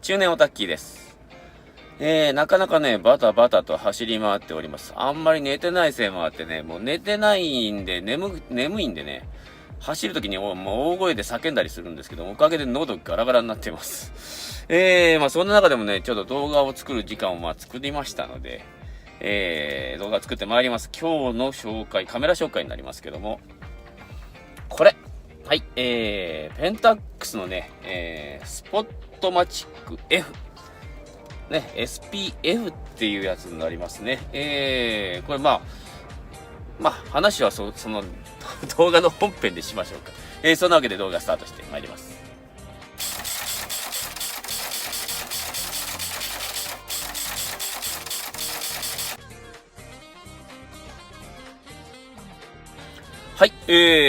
中年オタッキーです。なかなかね、バタバタと走り回っております。あんまり寝てないせいもあってね、もう寝てないんで、眠いんでね、走るときにもう大声で叫んだりするんですけど、おかげで喉ガラガラになってます。そんな中でもね、ちょっと動画を作る時間を作りましたので、動画作ってまいります。今日の紹介、カメラ紹介になりますけども、これ。はい、ペンタックスのね、スポットマチック F。ね、SPF っていうやつになりますね。これ話はその動画の本編でしましょうか。そんなわけで動画スタートしてまいります。はい、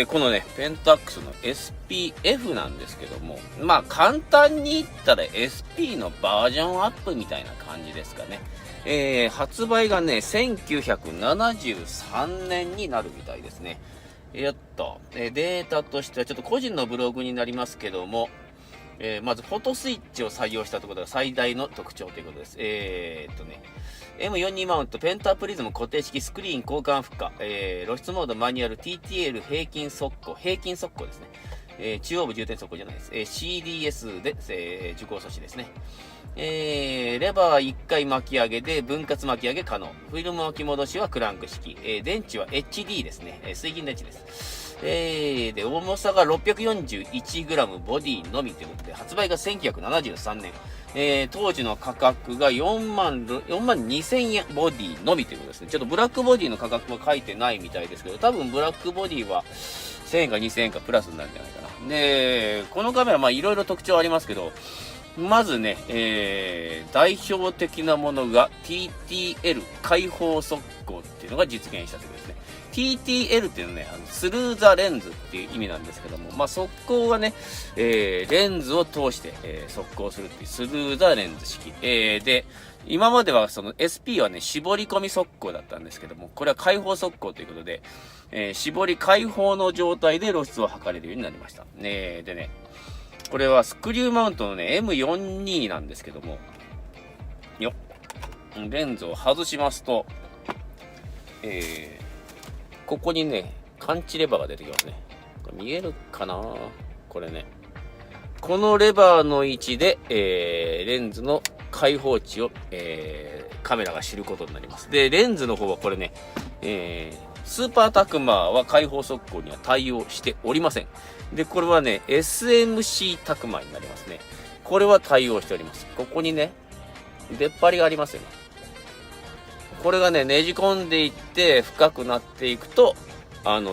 このね、ペンタックスの SPF なんですけども、簡単に言ったら SP のバージョンアップみたいな感じですかね。発売がね、1973年になるみたいですね。データとしてはちょっと個人のブログになりますけども、まずフォトスイッチを採用したところが最大の特徴ということです。M42 マウント、ペンタプリズム固定式、スクリーン交換負荷、露出モードマニュアル、TTL 平均速攻ですね。中央部重点速攻じゃないです。CDS で、受光素子ですね。レバー1回巻き上げで分割巻き上げ可能。フィルム巻き戻しはクランク式。電池は HD ですね。水銀電池です。で、重さが 641g ボディのみということで、発売が1973年。当時の価格が4万2000円ボディのみということですね。ちょっとブラックボディの価格は書いてないみたいですけど、多分ブラックボディは1000円か2000円かプラスになるんじゃないかな。で、このカメラいろいろ特徴ありますけど、まずね、代表的なものが TTL 開放速攻っていうのが実現したということですね。TTL っていうのはね、スルーザレンズっていう意味なんですけども、速攻はね、レンズを通して、速攻するっていうスルーザレンズ式。で、今まではその SP はね、絞り込み速攻だったんですけども、これは開放速攻ということで、絞り開放の状態で露出を測れるようになりました。でね、これはスクリューマウントのね、M42 なんですけども、レンズを外しますと、ここにね、感知レバーが出てきますね。これ見えるかな？これね。このレバーの位置で、レンズの開放値を、カメラが知ることになります。で、レンズの方はこれね、スーパータクマーは開放速攻には対応しておりません。で、これはね、SMC タクマーになりますね。これは対応しております。ここにね、出っ張りがありますよね。これがね、ねじ込んでいって深くなっていくと、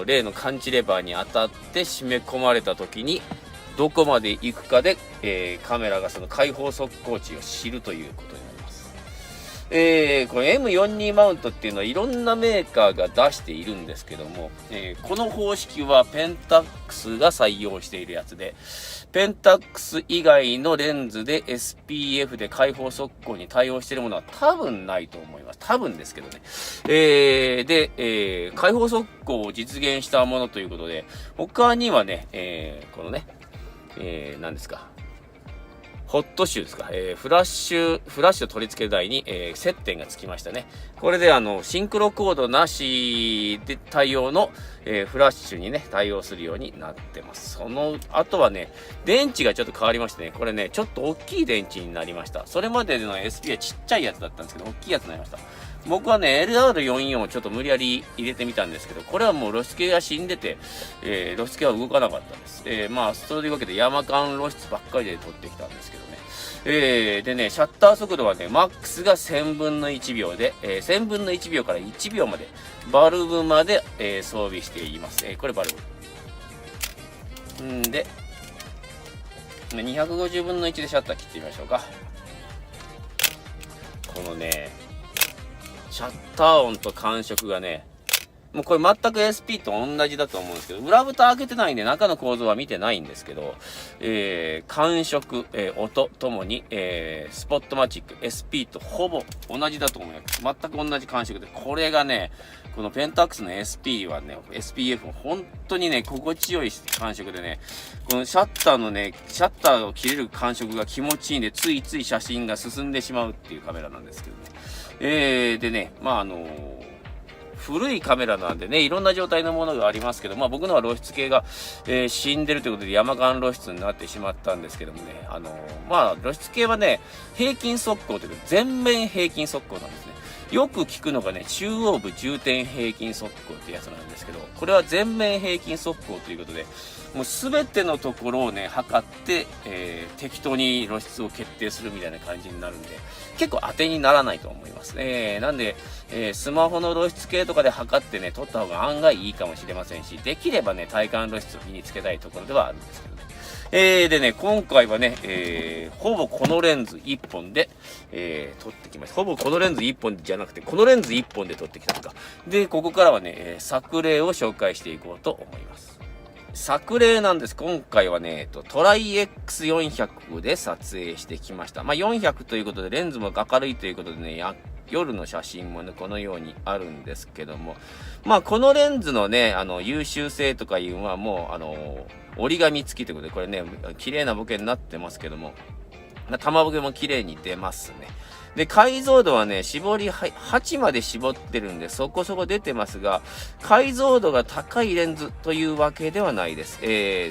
例の感知レバーに当たって締め込まれた時に、どこまで行くかで、カメラがその開放速攻値を知るということになります。これ M42 マウントっていうのはいろんなメーカーが出しているんですけども、この方式はペンタックスが採用しているやつで、ペンタックス以外のレンズで SPF で開放速攻に対応しているものは多分ないと思います。多分ですけどね。開放速攻を実現したものということで、他にはね、このね、何ですか。ホットシューですか、フラッシュ取り付け台に、接点がつきましたね。これでシンクロコードなしで対応の、フラッシュにね、対応するようになってます。その後はね、電池がちょっと変わりましてね、これね、ちょっと大きい電池になりました。それまでの SP はちっちゃいやつだったんですけど、大きいやつになりました。僕はね、LR44 をちょっと無理やり入れてみたんですけど、これはもう露出系が死んでて、露出系は動かなかったです。そういうわけで山間露出ばっかりで撮ってきたんですけどね。でね、シャッター速度はね、マックスが1000分の1秒で、1000分の1秒から1秒まで、バルブまで、装備しています。これバルブ。で、250分の1でシャッター切ってみましょうか。このね、シャッター音と感触がね、もうこれ全く SP と同じだと思うんですけど、裏蓋開けてないんで中の構造は見てないんですけど、感触、音ともに、スポットマチック SP とほぼ同じだと思います。全く同じ感触で、これがね、このペンタックスの SP はね、SPF も本当にね、心地よい感触でね、このシャッターを切れる感触が気持ちいいんで、ついつい写真が進んでしまうっていうカメラなんですけどね。でね、古いカメラなんでね、いろんな状態のものがありますけど、僕のは露出系が、死んでるということで山間露出になってしまったんですけどもね、露出系はね、平均速攻というか、全面平均速攻なんですね。よく聞くのがね、中央部重点平均速攻ってやつなんですけど、これは全面平均速攻ということで、もうすべてのところをね、測って、適当に露出を決定するみたいな感じになるんで、結構当てにならないと思います。なんで、スマホの露出系とかで測ってね、撮った方が案外いいかもしれませんし、できればね、体感露出を身につけたいところではあるんですけどね。でね、今回はね、ほぼこのレンズ1本で、撮ってきました。ほぼこのレンズ1本じゃなくて、このレンズ1本で撮ってきたんですか。で、ここからはね、作例を紹介していこうと思います。作例なんです。今回はね、トライ X400 で撮影してきました。400ということで、レンズも明るいということでね、夜の写真もね、このようにあるんですけども、このレンズのね、優秀性とかいうのはもう、折り紙付きということで、これね、綺麗なボケになってますけども、玉ボケも綺麗に出ますね。で、解像度はね、絞り8まで絞ってるんで、そこそこ出てますが、解像度が高いレンズというわけではないです。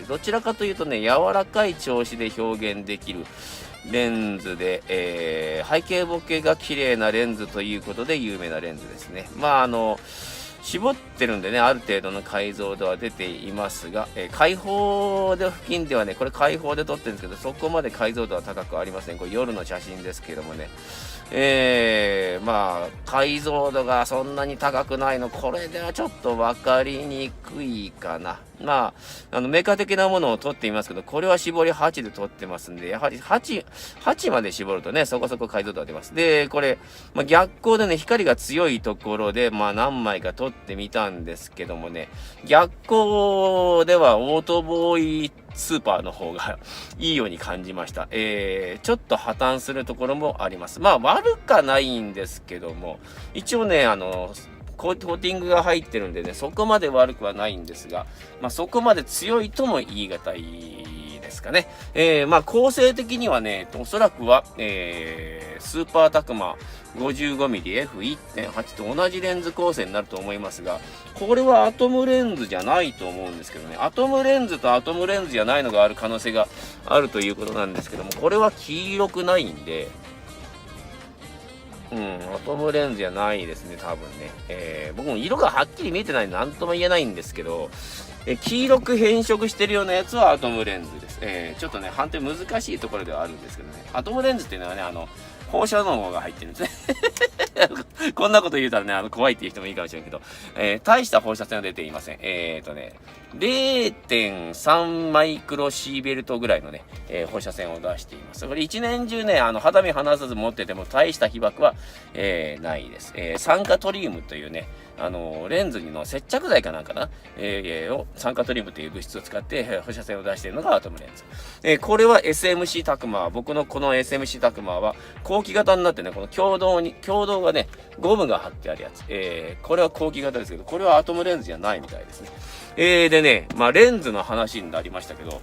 どちらかというとね、柔らかい調子で表現できるレンズで、背景ボケが綺麗なレンズということで有名なレンズですね。絞ってるんでね、ある程度の解像度は出ていますが、開放で付近ではね、これ開放で撮ってるんですけど、そこまで解像度は高くありません。これ夜の写真ですけどもね。解像度がそんなに高くないの、これではちょっと分かりにくいかな。メーカー的なものを撮っていますけど、これは絞り8で撮ってますんで、やはり8まで絞るとね、そこそこ解像度が出ます。で、これ、逆光でね、光が強いところで、何枚か撮ってみたんですけどもね、逆光ではオートボーイスーパーの方がいいように感じました。ちょっと破綻するところもあります。悪かないんですけども、一応ね、コーティングが入ってるんでね、そこまで悪くはないんですが、そこまで強いとも言い難いですかね。構成的にはね、おそらくは、スーパータクマ 55mm F1.8 と同じレンズ構成になると思いますが、これはアトムレンズじゃないと思うんですけどね、アトムレンズとアトムレンズじゃないのがある可能性があるということなんですけども、これは黄色くないんで、アトムレンズじゃないですね、多分ね。僕も色がはっきり見えてないんで何とも言えないんですけど、黄色く変色してるようなやつはアトムレンズです。ちょっとね、判定難しいところではあるんですけどね。アトムレンズっていうのはね、放射能が入ってるんですね。こんなこと言うたらね、怖いっていう人もいいかもしれんけど、大した放射線は出ていません。0.3 マイクロシーベルトぐらいのね、放射線を出しています。これ一年中ね、肌身離さず持ってても大した被曝は、ないです。酸化トリウムというね、レンズの接着剤かなんかな、酸化トリウムという物質を使って、放射線を出しているのがアトムレンズ。これは SMC タクマー、僕のこの SMC タクマーは後期型になってね、この共同がね、ゴムが貼ってあるやつ。これは後期型ですけど、これはアトムレンズじゃないみたいですね。でね、レンズの話になりましたけど、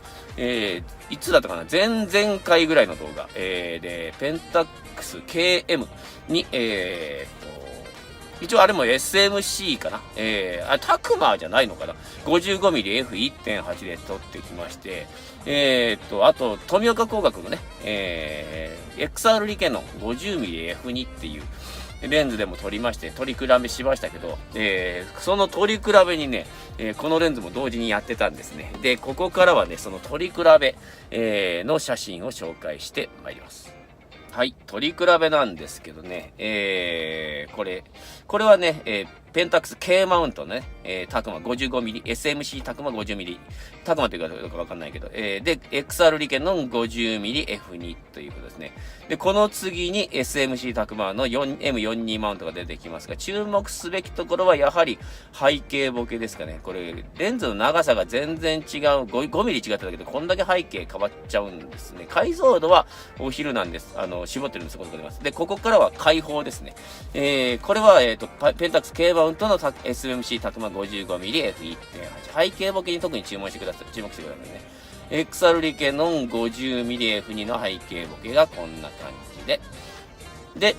いつだったかな、前々回ぐらいの動画、で、ペンタックス KM に、一応あれも SMC かな。タクマーじゃないのかな。55mm F1.8 で撮ってきまして、あと、富岡工学のね、XR リケの 50mm F2 っていうレンズでも撮りまして、撮り比べしましたけど、その撮り比べにね、このレンズも同時にやってたんですね。で、ここからはね、その撮り比べ、の写真を紹介してまいります。はい、撮り比べなんですけどね、これはね、ペンタックス K マウントのね、タクマ 55mm、SMC タクマ 50mm、タクマというかどうかわかんないけど、で、XR リケンの 50mm F2 ということですね。で、この次に SMC タクマの M42 マウントが出てきますが、注目すべきところはやはり背景ボケですかね。これ、レンズの長さが全然違う、5mm 違っただけで、こんだけ背景変わっちゃうんですね。解像度はお昼なんです。絞ってるんです、ここでます。で、ここからは開放ですね。これは、ペンタックス K マウントのSMC タクマ 55mm F1.8。背景ボケに特に注目してくださいね。XR リケノン 50mm F2 の背景ボケがこんな感じで。で、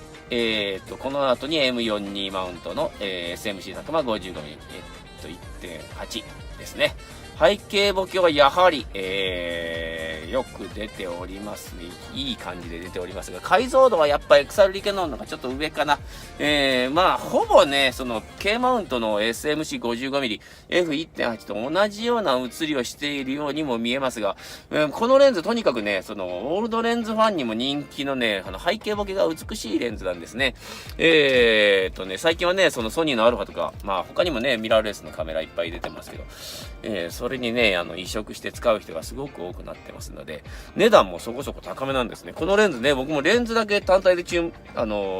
この後に M42 マウントの、SMC タクマ 55mm、1.8 ですね。背景ボケはやはり、よく出ておりますね。いい感じで出ておりますが、解像度はやっぱ XR リケノンの方がちょっと上かな。まあ、ほぼね、その K マウントの SMC55mm F1.8 と同じような写りをしているようにも見えますが、このレンズとにかくね、そのオールドレンズファンにも人気のね、背景ボケが美しいレンズなんですね。最近はね、そのソニーのアルファとか、まあ他にもね、ミラーレスのカメラいっぱい出てますけど、それにね、移植して使う人がすごく多くなってますので、値段もそこそこ高めなんですね。このレンズね、僕もレンズだけ単体で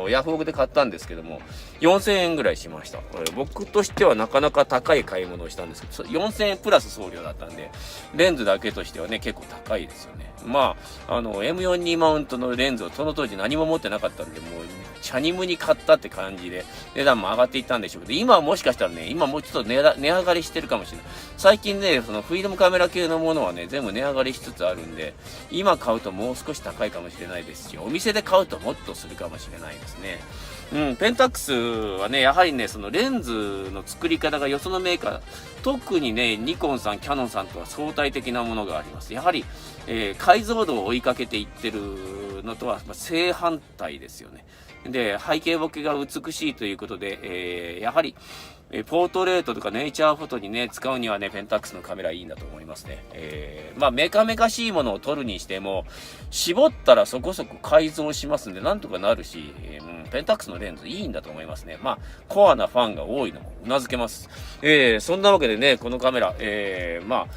ヤフオクで買ったんですけども、4000円ぐらいしました。これ僕としてはなかなか高い買い物をしたんですけど、4000円プラス送料だったんで、レンズだけとしてはね、結構高いですよね。まあ、M42 マウントのレンズをその当時何も持ってなかったんで、もう、チャニムに買ったって感じで、値段も上がっていったんでしょうけど、今はもしかしたらね、今もうちょっと値上がりしてるかもしれない。最近ね、そのフィルムカメラ系のものはね、全部値上がりしつつあるんで、今買うともう少し高いかもしれないですし、お店で買うともっとするかもしれないですね。ペンタックスはね、やはりね、そのレンズの作り方がよそのメーカー、特にね、ニコンさん、キャノンさんとは相対的なものがあります。やはり、解像度を追いかけていってるのとは、正反対ですよね。で、背景ボケが美しいということで、やはり、ポートレートとかネイチャーフォトにね、使うにはね、ペンタックスのカメラいいんだと思いますね。まあ、メカメカしいものを撮るにしても、絞ったらそこそこ改造しますんで、なんとかなるし、ペンタックスのレンズいいんだと思いますね。まあ、コアなファンが多いのも頷けます。そんなわけでね、このカメラ、まあ、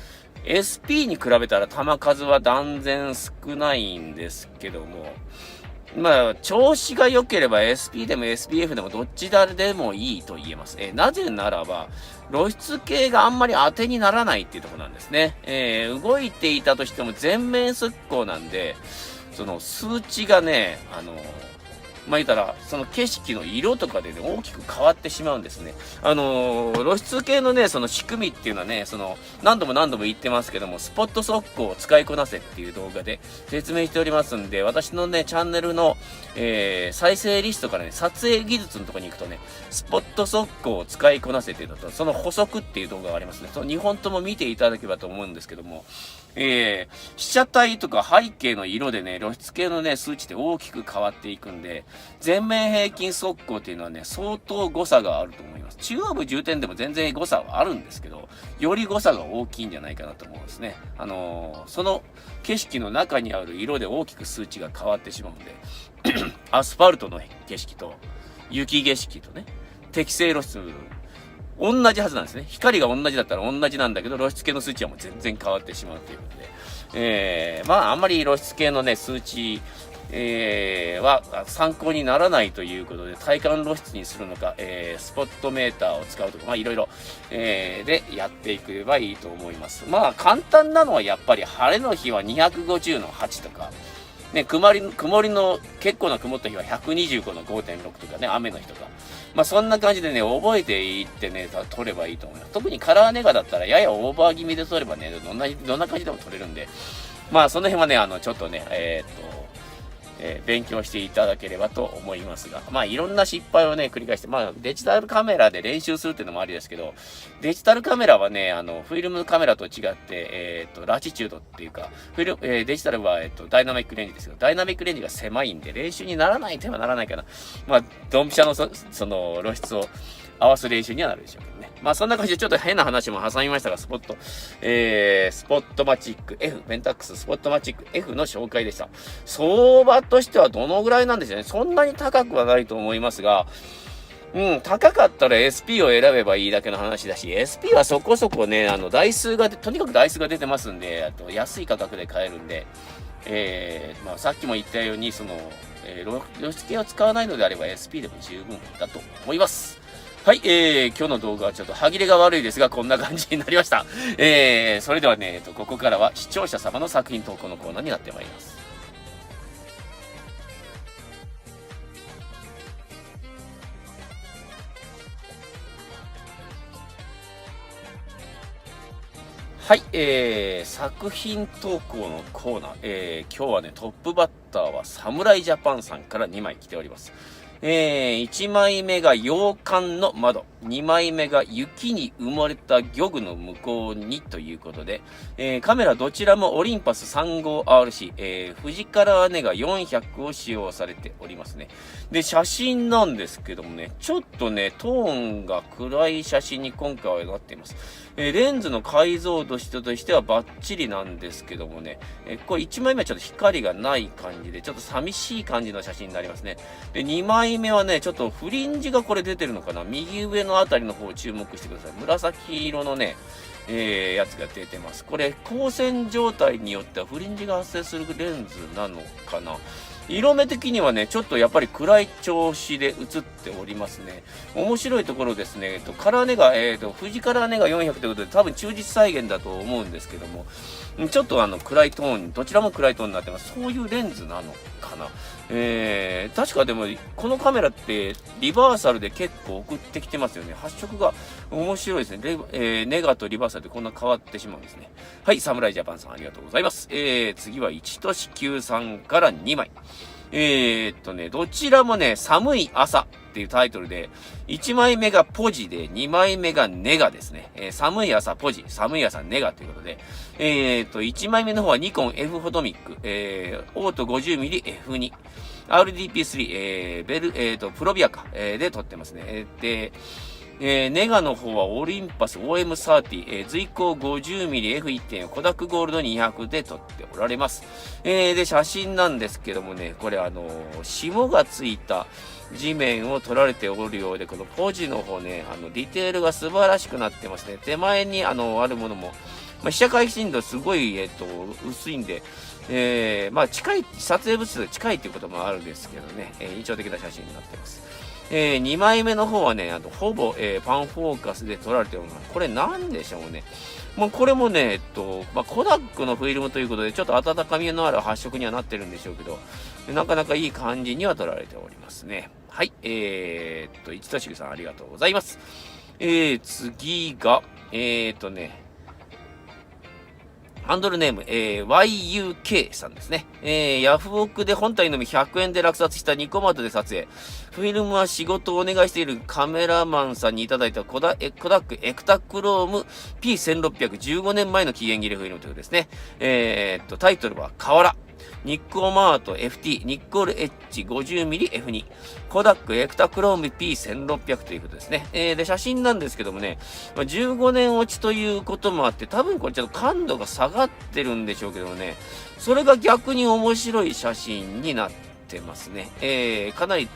SP に比べたら弾数は断然少ないんですけども、まあ、調子が良ければ SP でも SPF でもどっちでもいいと言えます。なぜならば、露出系があんまり当てにならないっていうところなんですね。動いていたとしても全面速攻なんで、その数値がね、まあ、言ったら、その景色の色とかでね、大きく変わってしまうんですね。露出系のね、その仕組みっていうのはね、何度も言ってますけども、スポット速攻を使いこなせっていう動画で説明しておりますんで、私のね、チャンネルの、再生リストからね、撮影技術のところに行くとね、スポット速攻を使いこなせっていうのと、その補足っていう動画がありますね。その2本とも見ていただければと思うんですけども、被写体とか背景の色でね、露出系のね、数値って大きく変わっていくんで、全面平均速攻っていうのはね、相当誤差があると思います。中央部重点でも全然誤差はあるんですけど、より誤差が大きいんじゃないかなと思うんですね。その景色の中にある色で大きく数値が変わってしまうんで、アスファルトの景色と雪景色とね、適正露出、同じはずなんですね。光が同じだったら同じなんだけど、露出系の数値はもう全然変わってしまうということで、まあ、あんまり露出系のね、数値、は参考にならないということで、体感露出にするのか、スポットメーターを使うとか、まあいろいろ、でやっていけばいいと思います。まあ簡単なのはやっぱり晴れの日は250の8とか、ね、曇りの結構な曇った日は125の 5.6 とかね、雨の日とか。まあそんな感じでね、覚えていってね、撮ればいいと思います。特にカラーネガだったらややオーバー気味で撮ればね、どんな感じでも撮れるんで、まあその辺はね、ちょっとね、勉強していただければと思いますが、まあいろんな失敗をね、繰り返して、まあデジタルカメラで練習するっていうのもありですけど、デジタルカメラはね、フィルムカメラと違って、ラチチュードっていうか、デジタルは、ダイナミックレンジですけど、ダイナミックレンジが狭いんで、練習にならない手はならないかな。まあ、ドンピシャのその露出を合わす練習にはなるでしょうけどね。まあそんな感じでちょっと変な話も挟みましたが、スポットマチック F、ペンタックススポットマチック F の紹介でした。相場としてはどのぐらいなんでしょうね。そんなに高くはないと思いますが、高かったら SP を選べばいいだけの話だし、SP はそこそこね、とにかく台数が出てますんで、あと安い価格で買えるんで、さっきも言ったように、露出系を使わないのであれば SP でも十分だと思います。はい、今日の動画はちょっと歯切れが悪いですが、こんな感じになりました。それではね、ここからは視聴者様の作品投稿のコーナーになってまいります。はい、作品投稿のコーナー、今日はね、トップバッターは侍ジャパンさんから2枚来ております。1枚目が洋館の窓。2枚目が雪に埋もれた漁具の向こうにということで、カメラどちらもオリンパス 35RC、富士カラーネガ400を使用されておりますね。で、写真なんですけどもね、ちょっとね、トーンが暗い写真に今回はなっています。レンズの解像度としてはバッチリなんですけどもね、これ1枚目はちょっと光がない感じで、ちょっと寂しい感じの写真になりますね。で、2枚目はね、ちょっとフリンジがこれ出てるのかな、右上のあたりの方を注目してください。紫色のね、やつが出てます。これ、光線状態によってはフリンジが発生するレンズなのかな。色目的にはね、ちょっとやっぱり暗い調子で映っておりますね。面白いところですね。カラーネガ、富士カラーネガ400ということで、多分忠実再現だと思うんですけども、ちょっと暗いトーン、どちらも暗いトーンになってます。そういうレンズなのかな。確かでも、このカメラって、リバーサルで結構送ってきてますよね。発色が面白いですね。ネガとリバーサルでこんな変わってしまうんですね。はい、侍ジャパンさんありがとうございます。次は一都市9さんから2枚。どちらもね、寒い朝っていうタイトルで、1枚目がポジで、2枚目がネガですね。寒い朝ポジ、寒い朝ネガということで、1枚目の方はニコン F フォトミック、オート 50mm F2、RDP3、プロビアカ、で撮ってますね。で、ネガの方はオリンパス OM30、随行 50mm F1.4 コダックゴールド200で撮っておられます。で、写真なんですけどもね、これ霜がついた地面を撮られておるようで、このポジの方ね、ディテールが素晴らしくなってますね。手前にあるものも、被写界深度すごい、薄いんで、近い、撮影物で近いっていうこともあるんですけどね、印象的な写真になってます。2枚目の方はね、ほぼ、パンフォーカスで撮られております。これなんでしょうね。もうこれもね、コダックのフィルムということで、ちょっと温かみのある発色にはなってるんでしょうけど、なかなかいい感じには撮られておりますね。はい、一としぐさんありがとうございます。次が、ハンドルネーム、YUK さんですね。ヤフオクで本体のみ100円で落札したニコマートで撮影。フィルムは仕事をお願いしているカメラマンさんにいただいたコダックエクタクローム P1615 年前の期限切れフィルムということですね。タイトルは河原。ニッコマート FT、ニッコールエッジ 50mmF2、コダックエクタクローム P1600 ということですね。で、写真なんですけどもね、15年落ちということもあって、多分これちょっと感度が下がってるんでしょうけどもね、それが逆に面白い写真になってますね。かなり、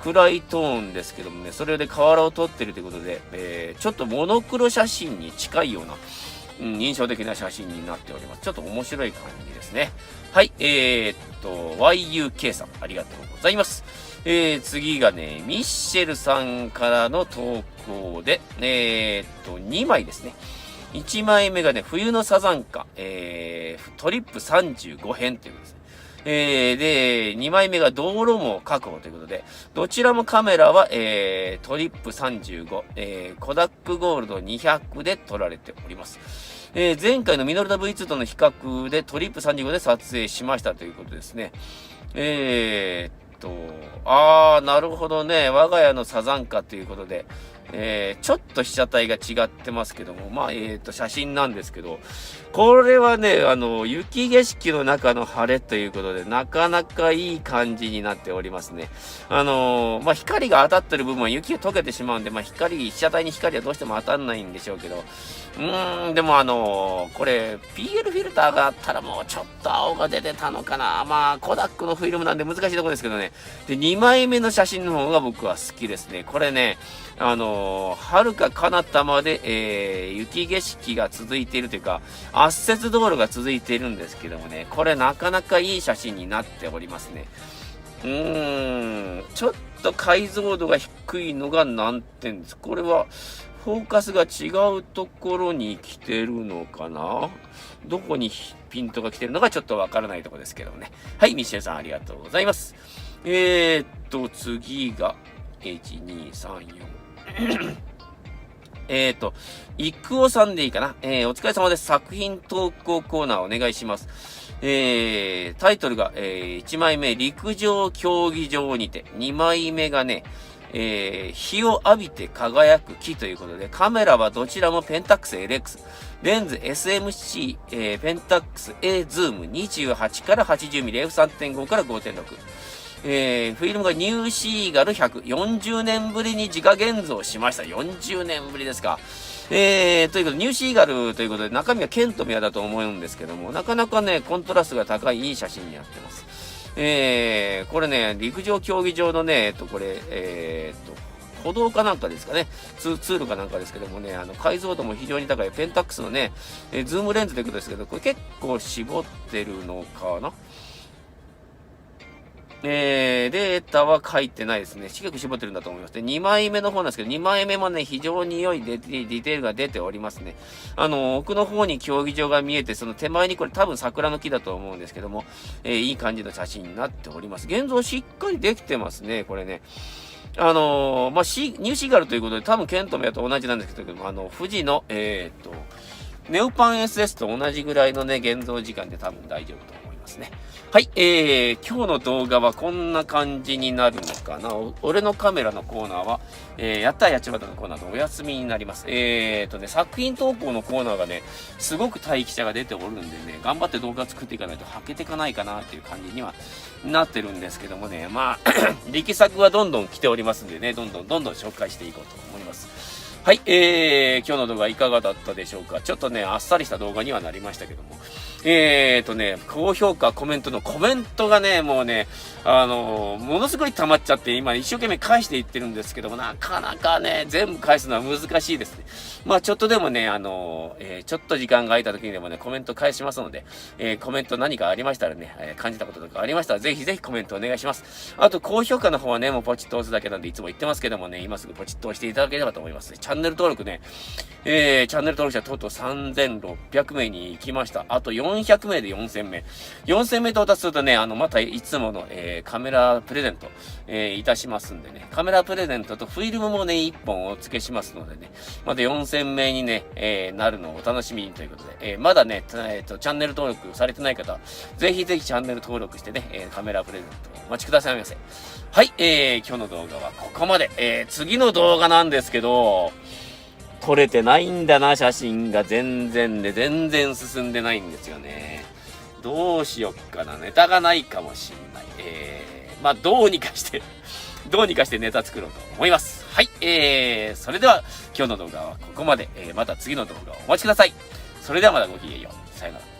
暗いトーンですけどもね、それで河原を撮ってるということで、ちょっとモノクロ写真に近いような、印象的な写真になっております。ちょっと面白い感じですね。はい、YUK さん、ありがとうございます。次がね、ミッシェルさんからの投稿で、2枚ですね。1枚目がね、冬のサザンカ、トリップ35編ということですね。で、2枚目が道路網確保ということで、どちらもカメラは、トリップ35、コダックゴールド200で撮られております。前回のミノルタ V2 との比較でトリップ35で撮影しましたということですね。なるほどね。我が家のサザンカということで、ちょっと被写体が違ってますけども、まあ、写真なんですけど、これはね、雪景色の中の晴れということで、なかなかいい感じになっておりますね。まあ、光が当たってる部分は雪が溶けてしまうんで、まあ、被写体に光はどうしても当たんないんでしょうけど、でもこれ、PL フィルターがあったらもうちょっと青が出てたのかな。まあ、コダックのフィルムなんで難しいところですけどね。で、2枚目の写真の方が僕は好きですね。これね、遥か彼方まで、雪景色が続いているというか、圧雪道路が続いているんですけどもね、これなかなかいい写真になっておりますね。ちょっと解像度が低いのが難点です。これは、フォーカスが違うところに来てるのかな？どこにピントが来てるのかちょっとわからないところですけどもね。はい、ミシェルさんありがとうございます。次が、1、2、3、4。イクオさんでいいかな。お疲れ様です。作品投稿コーナーお願いします。タイトルが、1枚目、陸上競技場にて、2枚目がね、日を浴びて輝く木ということで、カメラはどちらもペンタックス LX、レンズ SMC、ペンタックス A ズーム28から 80mm、F3.5 から 5.6。フィルムがニューシーガル100、40年ぶりに自家現像しました。40年ぶりですか。ということで、ニューシーガルということで、中身はケントメアだと思うんですけども、なかなかね、コントラストが高いいい写真になってます。これね、陸上競技場のね、これ、歩道かなんかですかね、ツールかなんかですけどもね、解像度も非常に高い、ペンタックスのね、ズームレンズということですけど、これ結構絞ってるのかな。データは書いてないですね。結構絞ってるんだと思います。で、2枚目の方なんですけど、2枚目もね、非常に良いディテールが出ておりますね。奥の方に競技場が見えて、その手前にこれ多分桜の木だと思うんですけども、いい感じの写真になっております。現像しっかりできてますね、これね。まあ、ニューシーガルということで、多分ケントメアと同じなんですけども、富士の、ネオパン SS と同じぐらいのね、現像時間で多分大丈夫と思いますね。はい、今日の動画はこんな感じになるのかな。俺のカメラのコーナーは、やったやっちまったのコーナーとお休みになります。作品投稿のコーナーがね、すごく待機者が出ておるんでね、頑張って動画作っていかないとはけていかないかなっていう感じにはなってるんですけどもね、まあ、力作はどんどん来ておりますんでね、どんどん紹介していこうと思います。はい、今日の動画いかがだったでしょうか。ちょっとね、あっさりした動画にはなりましたけども。高評価、コメントがね、もうね、ものすごい溜まっちゃって、今一生懸命返していってるんですけども、なかなかね、全部返すのは難しいですね。まあちょっとでもね、ちょっと時間が空いた時にでもね、コメント返しますので、コメント何かありましたらね、感じたこととかありましたら、ぜひぜひコメントお願いします。あと、高評価の方はね、もうポチッと押すだけなんで、いつも言ってますけどもね、今すぐポチッと押していただければと思います。チャンネル登録ね、チャンネル登録者とうとう3600名に行きました。あと400名で4000名。4000名到達するとね、またいつもの、カメラプレゼント、いたしますんでね、カメラプレゼントとフィルムもね、1本お付けしますのでね、また4000名にね、なるのをお楽しみにということで、まだね、チャンネル登録されてない方は、ぜひぜひチャンネル登録してね、カメラプレゼントをお待ちくださいませ。はい、今日の動画はここまで。次の動画なんですけど、撮れてないんだな、写真が全然進んでないんですよね。どうしよっかな、ネタがないかもしんない。まあ、どうにかしてネタ作ろうと思います。はい、それでは今日の動画はここまで。また次の動画をお待ちください。それではまたごきげんよう。さよなら。